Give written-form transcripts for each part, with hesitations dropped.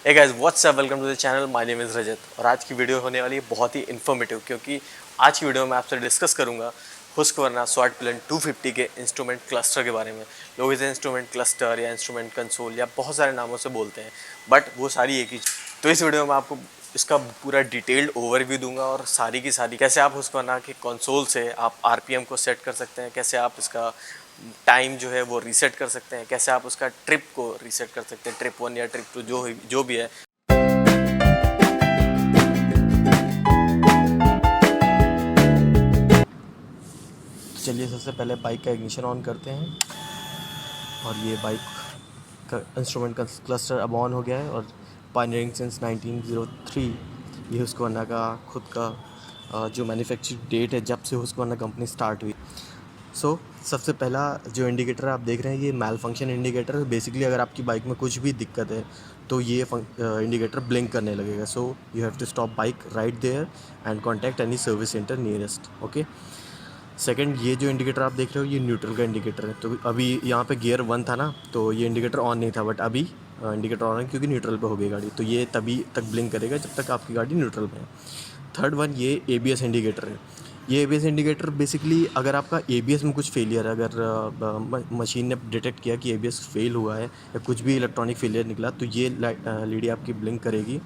Hey guys what's up, welcome to the channel. My name is Rajat और आज की video होने वाली है बहुत ही इन्फॉर्मेटिव, क्योंकि आज की वीडियो में आपसे डिस्कस करूंगा हुस्कवर्ना स्वाट प्लेन 250 के इंस्ट्रूमेंट क्लस्टर के बारे में। लोग इसे इंस्ट्रूमेंट क्लस्टर या इंस्ट्रूमेंट कंसोल या बहुत सारे नामों से बोलते हैं, बट वो सारी एक ही। तो इस वीडियो में आपको इसका पूरा डिटेल्ड ओवरव्यू दूंगा और सारी की सारी कैसे आप हुस्कवर्ना के कंसोल से आप आरपीएम को सेट कर सकते हैं, कैसे आप इसका टाइम जो है वो रीसेट कर सकते हैं, कैसे आप उसका ट्रिप को रीसेट कर सकते हैं, ट्रिप 1 या ट्रिप 2 जो भी है। तो चलिए सबसे पहले बाइक का इग्निशन ऑन करते हैं और ये बाइक का इंस्ट्रूमेंट का क्लस्टर अब ऑन हो गया है और पायनियरिंग सिंस 1903 ये हुस्कवर्ना का खुद का जो मैन्युफैक्चरिंग डेट है जब से हुस्कवर्ना कंपनी स्टार्ट हुई। सबसे पहला जो इंडिकेटर आप देख रहे हैं ये मैल फंक्शन इंडिकेटर है। बेसिकली अगर आपकी बाइक में कुछ भी दिक्कत है तो ये इंडिकेटर ब्लिंक करने लगेगा। So you have to stop bike right there and contact any service centre nearest. Okay. Second, ये जो इंडिकेटर आप देख रहे हो ये न्यूट्रल का इंडिकेटर है। तो अभी यहाँ पे गियर 1 था ना, तो ये इंडिकेटर ऑन नहीं था, बट अभी इंडिकेटर ऑन है क्योंकि न्यूट्रल पे हो गई गाड़ी, तो ये तभी तक ब्लिंक करेगा जब तक आपकी गाड़ी न्यूट्रल में है। थर्ड वन, ये एबीएस इंडिकेटर है। ये एबीएस इंडिकेटर बेसिकली अगर आपका एबीएस में कुछ फेलियर है, अगर मशीन ने डिटेक्ट किया कि एबीएस फेल हुआ है या कुछ भी इलेक्ट्रॉनिक फेलियर निकला, तो ये एलईडी आपकी ब्लिंक करेगी।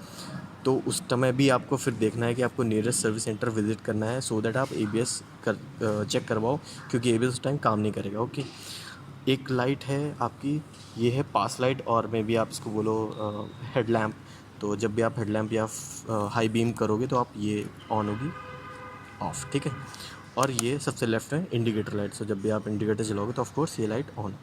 तो उस समय भी आपको फिर देखना है कि आपको नियरेस्ट सर्विस सेंटर विजिट करना है, सो दैट आप एबीएस चेक करवाओ, क्योंकि एबीएस उस टाइम काम नहीं करेगा। ओके। एक लाइट है आपकी, ये है पास लाइट, और मे बी आप इसको बोलो हेडलैम्प। तो जब भी आप हेडलैम्प या हाई बीम करोगे तो आप ये ऑन होगी, ऑफ, ठीक है। और ये सबसे लेफ्ट है इंडिकेटर लाइट। सो जब भी आप इंडिकेटर चलाओगे तो ऑफकोर्स ये लाइट ऑन होगी।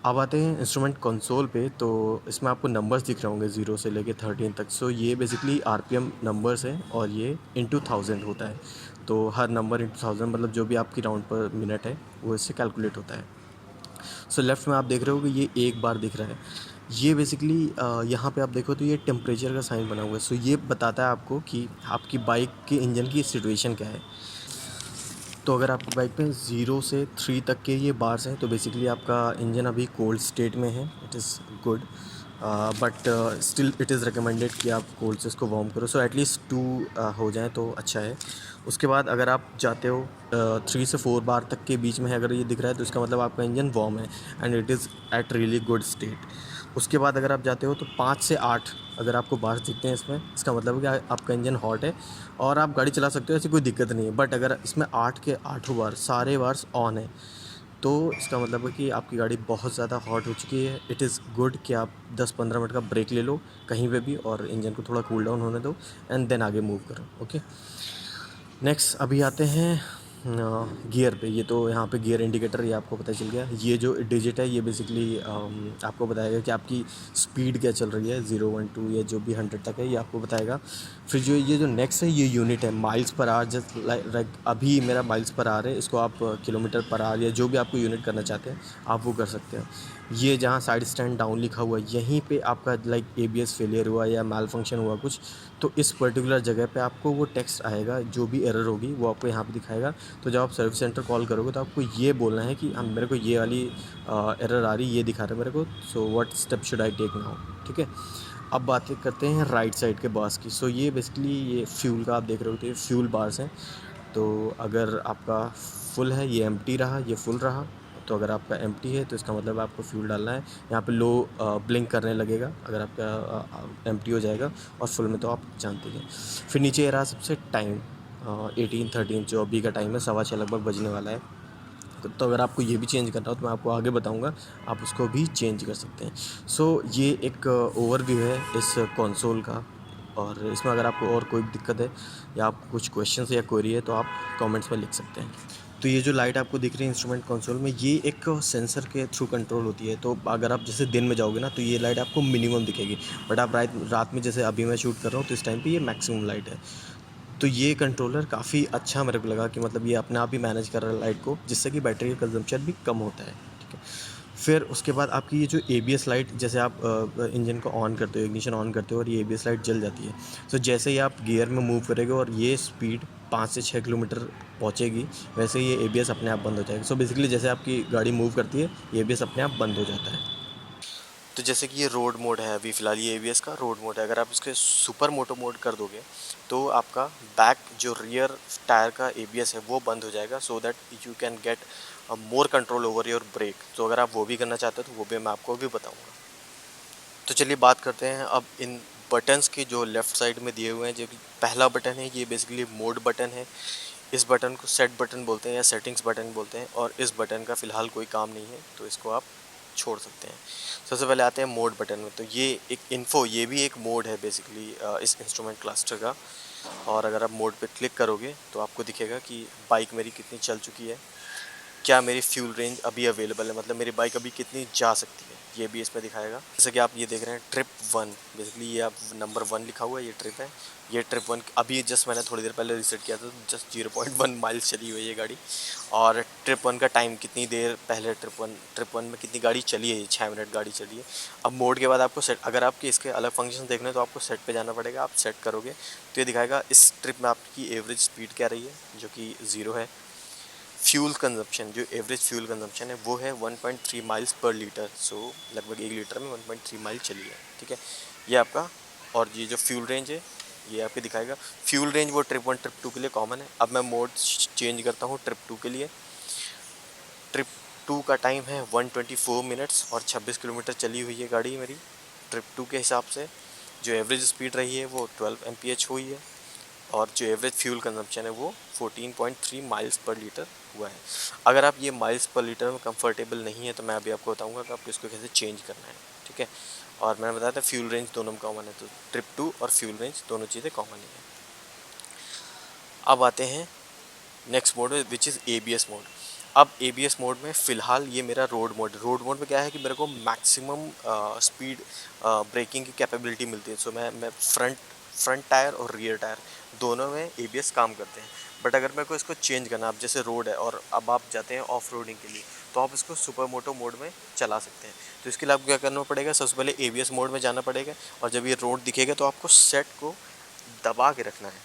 अब आते हैं इंस्ट्रूमेंट कंसोल पे। तो इसमें आपको नंबर्स दिख रहे होंगे 0 से लेके 13 तक। सो ये बेसिकली आरपीएम नंबर्स हैं और ये इंटू 1000 होता है। तो हर नंबर इंटू 1000 मतलब जो भी आपकी राउंड पर मिनट है वो इससे कैलकुलेट होता है। सो लेफ्ट में आप देख रहे हो कि ये एक बार दिख रहा है। ये बेसिकली यहाँ पे आप देखो तो ये टेम्परेचर का साइन बना हुआ है। सो ये बताता है आपको कि आपकी बाइक के इंजन की सिचुएशन क्या है। तो अगर आपकी बाइक पे 0 से 3 तक के ये बार्स हैं तो बेसिकली आपका इंजन अभी कोल्ड स्टेट में है। It is good, but still it is recommended कि आप कोल्ड से इसको वार्म करो। सो एटलीस्ट 2 हो जाए तो अच्छा है। उसके बाद अगर आप जाते हो 3 से 4 बार तक के बीच में है, अगर ये दिख रहा है तो इसका मतलब आपका इंजन वार्म है and it is at really good state. उसके बाद अगर आप जाते हो तो 5 से 8 अगर आपको बार्स दिखते हैं इसमें, इसका मतलब है कि आपका इंजन हॉट है और आप गाड़ी चला सकते हो, ऐसी कोई दिक्कत नहीं है। बट अगर इसमें 8 के 8 बार सारे बार्स ऑन है तो इसका मतलब है कि आपकी गाड़ी बहुत ज़्यादा हॉट हो चुकी है। इट इज़ गुड कि आप 10-15 मिनट का ब्रेक ले लो कहीं पे भी और इंजन को थोड़ा कूल डाउन होने दो एंड देन आगे मूव करो। ओके। नेक्स्ट अभी आते हैं गियर पे। ये तो यहाँ पे गियर इंडिकेटर ये आपको पता चल गया। ये जो डिजिट है ये बेसिकली आपको बताएगा कि आपकी स्पीड क्या चल रही है, 0, 1, 2 या जो भी 100 तक है ये आपको बताएगा। फिर जो ये जो नेक्स्ट है ये यूनिट है, miles per hour. Just like अभी मेरा माइल्स पर आवर है, इसको आप किलोमीटर पर आवर या जो भी आपको यूनिट करना चाहते हैं आप वो कर सकते हैं। ये जहाँ साइड स्टैंड डाउन लिखा हुआ है यहीं पे आपका लाइक एबीएस फेलियर हुआ या मैल फंक्शन हुआ कुछ, तो इस पर्टिकुलर जगह पे आपको वो टेक्स्ट आएगा, जो भी एरर होगी वो आपको यहाँ पे दिखाएगा। तो जब आप सर्विस सेंटर कॉल करोगे तो आपको ये बोलना है कि हम मेरे को ये वाली एरर आ रही, ये दिखा रहा है मेरे को, so what step should I take now, ठीक है। अब बातें करते हैं राइट साइड के बार्स की। सो ये बेसिकली ये फ्यूल का आप देख रहे हो तो ये फ्यूल बार्स हैं। तो अगर आपका फुल है ये एम्प्टी रहा, ये फुल रहा। तो अगर आपका एम्प्टी है तो इसका मतलब आपको फ्यूल डालना है। यहाँ पे लो ब्लिंक करने लगेगा अगर आपका एम्प्टी हो जाएगा, और फुल में तो आप जानते हैं। फिर नीचे ये रहा सबसे टाइम 18:13 जो अभी का टाइम है, 6:15 लगभग बजने वाला है। तो अगर आपको ये भी चेंज करना हो तो मैं आपको आगे बताऊंगा, आप उसको भी चेंज कर सकते हैं। ये एक ओवरव्यू है इस कंसोल का, और इसमें अगर आपको और कोई दिक्कत है या आपको कुछ क्वेश्चन या क्वेरी है तो आप कमेंट्स में लिख सकते हैं। तो ये जो लाइट आपको दिख रही है इंस्ट्रूमेंट कंसोल में, ये एक सेंसर के थ्रू कंट्रोल होती है। तो अगर आप जैसे दिन में जाओगे ना तो ये लाइट आपको मिनिमम दिखेगी, बट आप रात में, जैसे अभी मैं शूट कर रहा हूँ तो इस टाइम पे ये मैक्सिमम लाइट है। तो ये कंट्रोलर काफ़ी अच्छा मेरे को लगा कि मतलब ये अपने आप ही मैनेज कर रहा है लाइट को, जिससे कि बैटरी का कंजम्पशन भी कम होता है, ठीक है। फिर उसके बाद आपकी ये जो एबीएस लाइट, जैसे आप इंजन को ऑन करते हो, इग्निशन ऑन करते हो और ये एबीएस लाइट जल जाती है। जैसे ही आप गियर में मूव करोगे और ये स्पीड 5 से 6 किलोमीटर पहुँचेगी, वैसे ये एबीएस अपने आप बंद हो जाएगा। बेसिकली जैसे आपकी गाड़ी मूव करती है ये एबीएस अपने आप बंद हो जाता है। तो जैसे कि ये रोड मोड है, अभी फ़िलहाल ये ABS का रोड मोड है। अगर आप इसके सुपर मोटो मोड कर दोगे तो आपका बैक जो रियर टायर का ABS है वो बंद हो जाएगा, so that you can get more control over your brake. तो अगर आप वो भी करना चाहते हो तो वो भी मैं आपको भी बताऊँगा। तो चलिए बात करते हैं अब इन बटन्स की जो लेफ़्ट साइड में दिए हुए हैं। जो पहला बटन है ये बेसिकली मोड बटन है। इस बटन को सेट बटन बोलते हैं या सेटिंग्स बटन बोलते हैं, और इस बटन का फ़िलहाल कोई काम नहीं है तो इसको आप छोड़ सकते हैं। सबसे पहले आते हैं मोड बटन में। तो ये एक इन्फो, ये भी एक मोड है बेसिकली इस इंस्ट्रूमेंट क्लस्टर का। और अगर आप मोड पे क्लिक करोगे तो आपको दिखेगा कि बाइक मेरी कितनी चल चुकी है, क्या मेरी फ्यूल रेंज अभी अवेलेबल है, मतलब मेरी बाइक अभी कितनी जा सकती है, ये भी इसमें दिखाएगा। जैसे कि आप ये देख रहे हैं ट्रिप 1, बेसिकली ये आप नंबर 1 लिखा हुआ है, ये ट्रिप है। ये ट्रिप 1 अभी जस्ट मैंने थोड़ी देर पहले रीसेट किया था, जस्ट 0.1 माइल्स चली हुई है ये गाड़ी। और ट्रिप 1 का टाइम, कितनी देर पहले ट्रिप वन में कितनी गाड़ी चली है, ये 6 मिनट गाड़ी चली है। अब मोड के बाद आपको सेट, अगर आपके इसके अलग फंक्शन देखने हैं तो आपको सेट पे जाना पड़ेगा। आप सेट करोगे तो ये दिखाएगा इस ट्रिप में आपकी एवरेज स्पीड क्या रही है, जो कि 0 है। फ्यूल कंजप्शन, जो एवरेज फ्यूल कंजप्शन है वो है 1.3 माइल्स पर लीटर। सो लगभग 1 लीटर में 1.3 माइल चली है, ठीक है, ये आपका। और ये जो फ्यूल रेंज है ये आपके दिखाएगा। फ्यूल रेंज वो ट्रिप 1 ट्रिप 2 के लिए कॉमन है। अब मैं मोड चेंज करता हूँ ट्रिप 2 के लिए। ट्रिप 2 का टाइम है 124 मिनट्स और 26 किलोमीटर चली हुई है गाड़ी मेरी ट्रिप 2 के हिसाब से। जो एवरेज स्पीड रही है वो 12 mph हुई है, और जो एवरेज फ्यूल कंजप्शन है वो 14.3 माइल्स पर लीटर हुआ है। अगर आप ये माइल्स पर लीटर में कंफर्टेबल नहीं है तो मैं अभी आपको बताऊंगा कि आपको इसको कैसे चेंज करना है, ठीक है। और मैंने बताया था फ्यूल रेंज दोनों में कॉमन है, तो ट्रिप 2 और फ्यूल रेंज दोनों चीज़ें कॉमन ही है। अब आते हैं नेक्स्ट मोड में, विच इज़ ABS मोड। अब ABS मोड में फ़िलहाल ये मेरा रोड मोड में क्या है कि मेरे को मैक्सिमम स्पीड ब्रेकिंग की कैपेबिलिटी मिलती है। सो मैं फ्रंट टायर और रियर टायर दोनों में ABS काम करते हैं। बट अगर मेरे को इसको चेंज करना, अब जैसे रोड है और अब आप जाते हैं ऑफ रोडिंग के लिए, तो आप इसको सुपर मोटो मोड में चला सकते हैं। तो इसके लिए आपको क्या करना पड़ेगा, सबसे पहले ABS मोड में जाना पड़ेगा, और जब ये रोड दिखेगा तो आपको सेट को दबा के रखना है।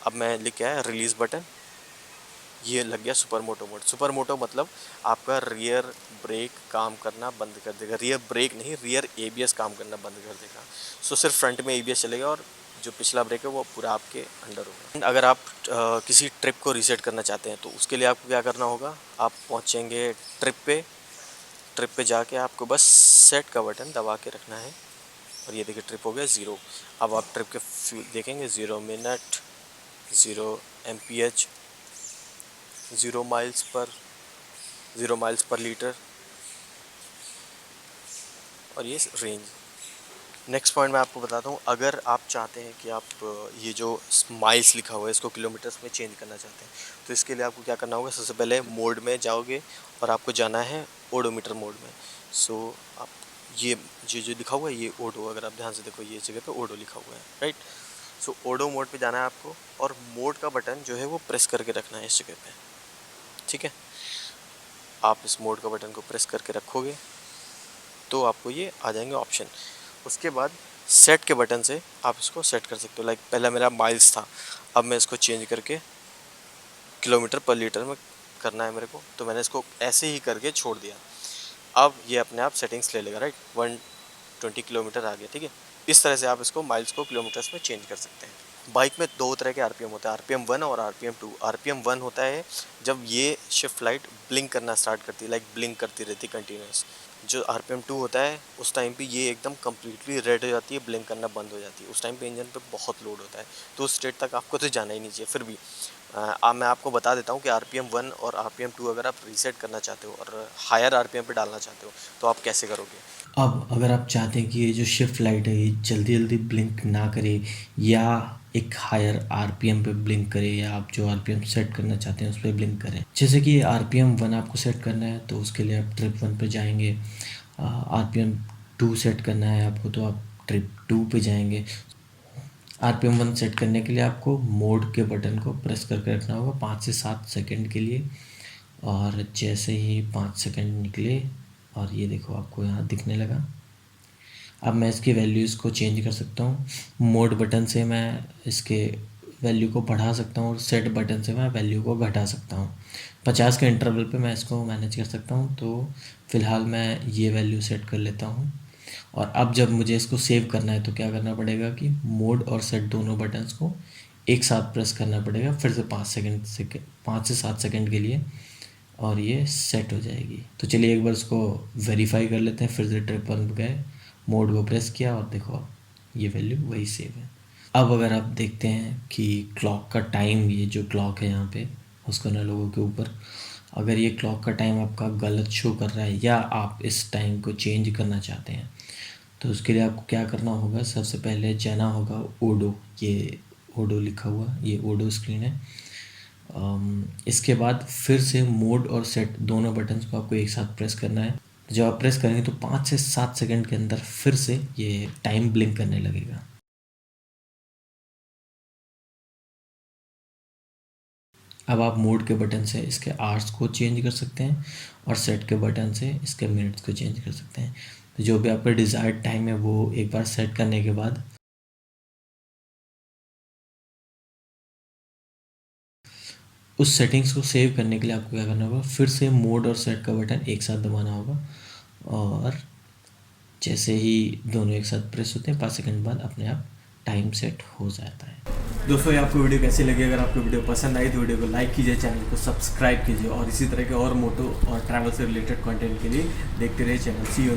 अब मैं लिख के आया रिलीज़ बटन, ये लग गया super moto mode. Super moto मतलब आपका रियर ब्रेक काम करना बंद कर देगा, रियर ब्रेक नहीं, रियर ABS काम करना बंद कर देगा। सो सिर्फ फ्रंट में ABS चलेगा और जो पिछला ब्रेक है वो पूरा आपके अंडर होगा। अगर आप किसी ट्रिप को रीसेट करना चाहते हैं तो उसके लिए आपको क्या करना होगा, आप पहुंचेंगे ट्रिप पे जाके आपको बस सेट का बटन दबा के रखना है, और ये देखिए ट्रिप हो गया 0। अब आप ट्रिप के देखेंगे 0 minute, 0 mph, 0 miles per litre, और ये रेंज। नेक्स्ट पॉइंट मैं आपको बताता हूँ, अगर आप चाहते हैं कि आप ये जो माइल्स लिखा हुआ है इसको किलोमीटर्स में चेंज करना चाहते हैं, तो इसके लिए आपको क्या करना होगा, सबसे पहले मोड में जाओगे और आपको जाना है ओडोमीटर मोड में। सो आप ये जो लिखा हुआ है ये ओडो, अगर आप ध्यान से देखो ये जगह पे ओडो लिखा हुआ है, राइट। सो ओडो मोड पे जाना है आपको, और मोड का बटन जो है वो प्रेस करके रखना है इस जगह पे, ठीक है। आप इस मोड का बटन को प्रेस करके रखोगे तो आपको ये आ जाएंगे ऑप्शन। उसके बाद सेट के बटन से आप इसको सेट कर सकते हो। लाइक पहला मेरा माइल्स था, अब मैं इसको चेंज करके किलोमीटर पर लीटर में करना है मेरे को, तो मैंने इसको ऐसे ही करके छोड़ दिया। अब ये अपने आप सेटिंग्स ले लेगा, राइट, 120 किलोमीटर आ गया, ठीक है। इस तरह से आप इसको माइल्स को किलोमीटर्स में चेंज कर सकते हैं। बाइक में दो तरह के RPM होते हैं, RPM 1 और RPM 2। RPM 1 होता है जब ये शिफ्ट लाइट ब्लिंक करना स्टार्ट करती है, लाइक ब्लिंक करती रहती है कंटिन्यूस। जो RPM 2 होता है उस टाइम पे ये एकदम कम्प्लीटली रेड हो जाती है, ब्लिंक करना बंद हो जाती है। उस टाइम पे इंजन पे बहुत लोड होता है, तो उस स्टेट तक आपको तो जाना ही नहीं चाहिए। फिर भी मैं आपको बता देता हूँ कि RPM 1 और RPM 2 अगर आप रीसेट करना चाहते हो और हायर RPM पे डालना चाहते हो तो आप कैसे करोगे। अब अगर आप चाहते हैं कि ये जो शिफ्ट लाइट है ये जल्दी जल्दी ब्लिंक ना करे या एक हायर आरपीएम पे ब्लिंक करे, या आप जो आरपीएम सेट करना चाहते हैं उस पर ब्लिंक करें, जैसे कि आरपीएम 1 आपको सेट करना है तो उसके लिए आप ट्रिप 1 पे जाएंगे। आरपीएम 2 सेट करना है आपको तो आप ट्रिप 2 पे जाएंगे। आरपीएम 1 सेट करने के लिए आपको मोड के बटन को प्रेस करके रखना होगा 5 से 7 सेकंड के लिए, और जैसे ही 5 सेकंड निकले और ये देखो आपको यहाँ दिखने लगा, अब मैं इसकी वैल्यूज़ को चेंज कर सकता हूँ। मोड बटन से मैं इसके वैल्यू को बढ़ा सकता हूँ और सेट बटन से मैं वैल्यू को घटा सकता हूँ। 50 के इंटरवल पे मैं इसको मैनेज कर सकता हूँ। तो फ़िलहाल मैं ये वैल्यू सेट कर लेता हूँ। और अब जब मुझे इसको सेव करना है तो क्या करना पड़ेगा कि मोड और सेट दोनों बटन्स को एक साथ प्रेस करना पड़ेगा, फिर से 5 से 7 सेकंड के लिए, और ये सेट हो जाएगी। तो चलिए एक बार इसको वेरीफाई कर लेते हैं। फिर से ट्रिप वन पे गए, मोड को प्रेस किया और देखो ये वैल्यू वही सेव है। अब अगर आप देखते हैं कि क्लॉक का टाइम, ये जो क्लॉक है यहाँ पे उसको ना लोगों के ऊपर, अगर ये क्लॉक का टाइम आपका गलत शो कर रहा है या आप इस टाइम को चेंज करना चाहते हैं तो उसके लिए आपको क्या करना होगा, सबसे पहले जाना होगा ओडो, ये ओडो लिखा हुआ, ये ओडो स्क्रीन है। इसके बाद फिर से मोड और सेट दोनों बटन्स को आपको एक साथ प्रेस करना है। जब आप प्रेस करेंगे तो 5 से 7 सेकंड के अंदर फिर से ये टाइम ब्लिंक करने लगेगा। अब आप मोड के बटन से इसके आवर्स को चेंज कर सकते हैं और सेट के बटन से इसके मिनट्स को चेंज कर सकते हैं। तो जो भी आपका डिज़ायर्ड टाइम है वो एक बार सेट करने के बाद उस सेटिंग्स को सेव करने के लिए आपको क्या करना होगा, फिर से मोड और सेट का बटन एक साथ दबाना होगा और जैसे ही दोनों एक साथ प्रेस होते हैं 5 सेकंड बाद अपने आप टाइम सेट हो जाता है। दोस्तों ये आपको वीडियो कैसी लगी? अगर आपको वीडियो पसंद आई तो वीडियो को लाइक कीजिए, चैनल को सब्सक्राइब कीजिए और इसी तरह के और मोटो और ट्रैवल से रिलेटेड कंटेंट के लिए देखते रहिए चैनल। C you.